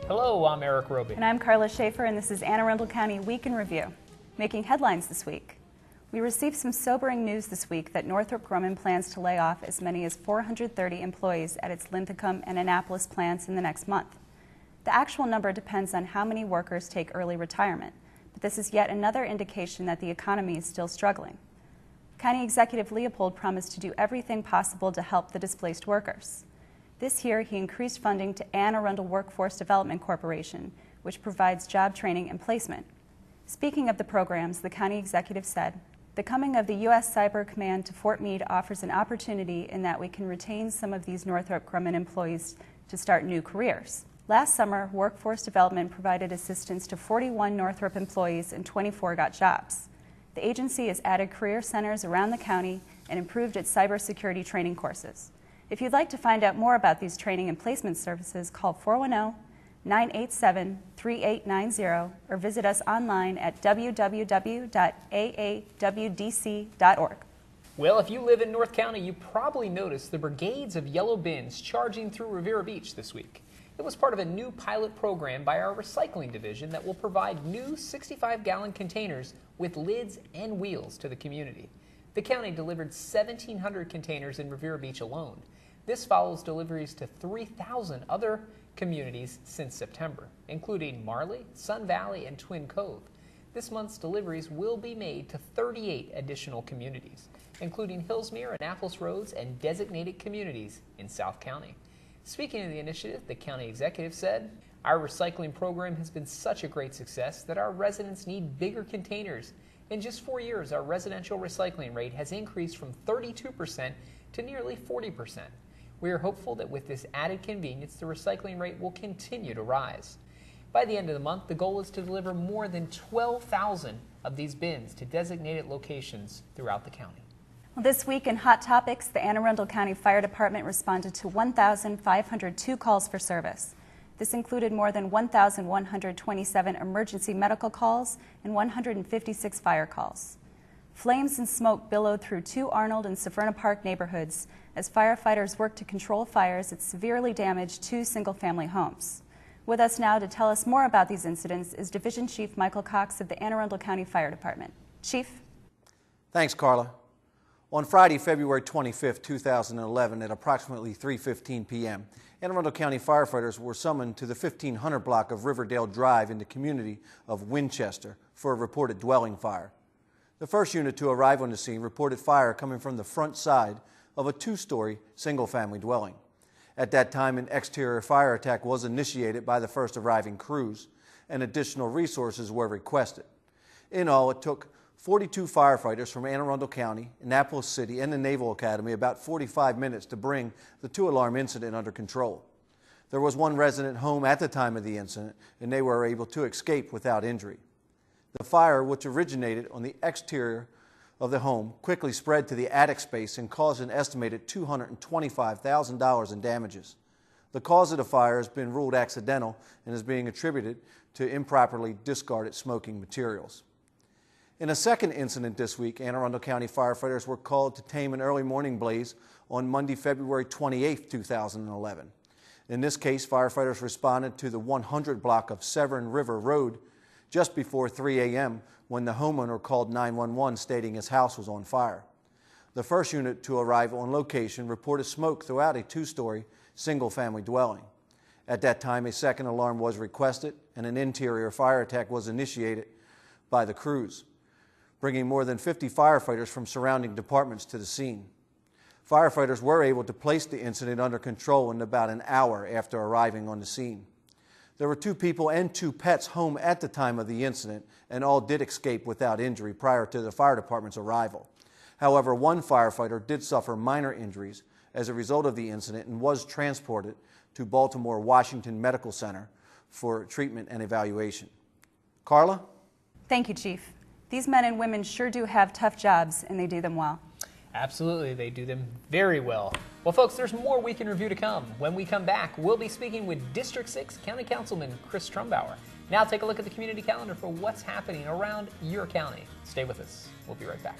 Hello, I'm Erik Robey. And I'm Karla Schaffer, and this is Anne Arundel County Week in Review. Making headlines this week. We received some sobering news this week that Northrop Grumman plans to lay off as many as 430 employees at its Linthicum and Annapolis plants in the next month. The actual number depends on how many workers take early retirement, but this is yet another indication that the economy is still struggling. County Executive Leopold promised to do everything possible to help the displaced workers. This year, he increased funding to Anne Arundel Workforce Development Corporation, which provides job training and placement. Speaking of the programs, the county executive said, "The coming of the U.S. Cyber Command to Fort Meade offers an opportunity in that we can retain some of these Northrop Grumman employees to start new careers." Last summer, Workforce Development provided assistance to 41 Northrop employees and 24 got jobs. The agency has added career centers around the county and improved its cybersecurity training courses. If you'd like to find out more about these training and placement services, call 410-987-3890 or visit us online at www.aawdc.org. Well, if you live in North County, you probably noticed the brigades of yellow bins charging through Riviera Beach this week. It was part of a new pilot program by our recycling division that will provide new 65-gallon containers with lids and wheels to the community. The county delivered 1,700 containers in Riviera Beach alone. This follows deliveries to 3,000 other communities since September, including Marley, Sun Valley, and Twin Cove. This month's deliveries will be made to 38 additional communities, including Hillsmere, Annapolis Roads, and designated communities in South County. Speaking of the initiative, the county executive said, "Our recycling program has been such a great success that our residents need bigger containers. In just 4 years, our residential recycling rate has increased from 32% to nearly 40%. We are hopeful that with this added convenience, the recycling rate will continue to rise." By the end of the month, the goal is to deliver more than 12,000 of these bins to designated locations throughout the county. Well, this week in Hot Topics, the Anne Arundel County Fire Department responded to 1,502 calls for service. This included more than 1,127 emergency medical calls and 156 fire calls. Flames and smoke billowed through 2 Arnold and Severna Park neighborhoods as firefighters worked to control fires that severely damaged 2 single-family homes. With us now to tell us more about these incidents is Division Chief Michael Cox of the Anne Arundel County Fire Department. Chief? Thanks, Karla. On Friday, February 25, 2011, at approximately 3:15 p.m., Anne Arundel County firefighters were summoned to the 1500 block of Riverdale Drive in the community of Winchester for a reported dwelling fire. The first unit to arrive on the scene reported fire coming from the front side of a 2-story single-family dwelling. At that time, an exterior fire attack was initiated by the first arriving crews, and additional resources were requested. In all, it took 42 firefighters from Anne Arundel County, Annapolis City, and the Naval Academy about 45 minutes to bring the 2-alarm incident under control. There was 1 resident home at the time of the incident, and they were able to escape without injury. The fire, which originated on the exterior of the home, quickly spread to the attic space and caused an estimated $225,000 in damages. The cause of the fire has been ruled accidental and is being attributed to improperly discarded smoking materials. In a second incident this week, Anne Arundel County firefighters were called to tame an early morning blaze on Monday, February 28, 2011. In this case, firefighters responded to the 100 block of Severn River Road just before 3 a.m. when the homeowner called 911 stating his house was on fire. The first unit to arrive on location reported smoke throughout a 2-story single-family dwelling. At that time, a second alarm was requested and an interior fire attack was initiated by the crews, bringing more than 50 firefighters from surrounding departments to the scene. Firefighters were able to place the incident under control in about an hour after arriving on the scene. There were 2 people and 2 pets home at the time of the incident, and all did escape without injury prior to the fire department's arrival. However, 1 firefighter did suffer minor injuries as a result of the incident and was transported to Baltimore Washington Medical Center for treatment and evaluation. Karla? Thank you, Chief. These men and women sure do have tough jobs, and they do them well. Absolutely, they do them very well. Well, folks, there's more Week in Review to come. When we come back, we'll be speaking with District 6 County Councilman Chris Trumbauer. Now take a look at the community calendar for what's happening around your county. Stay with us. We'll be right back.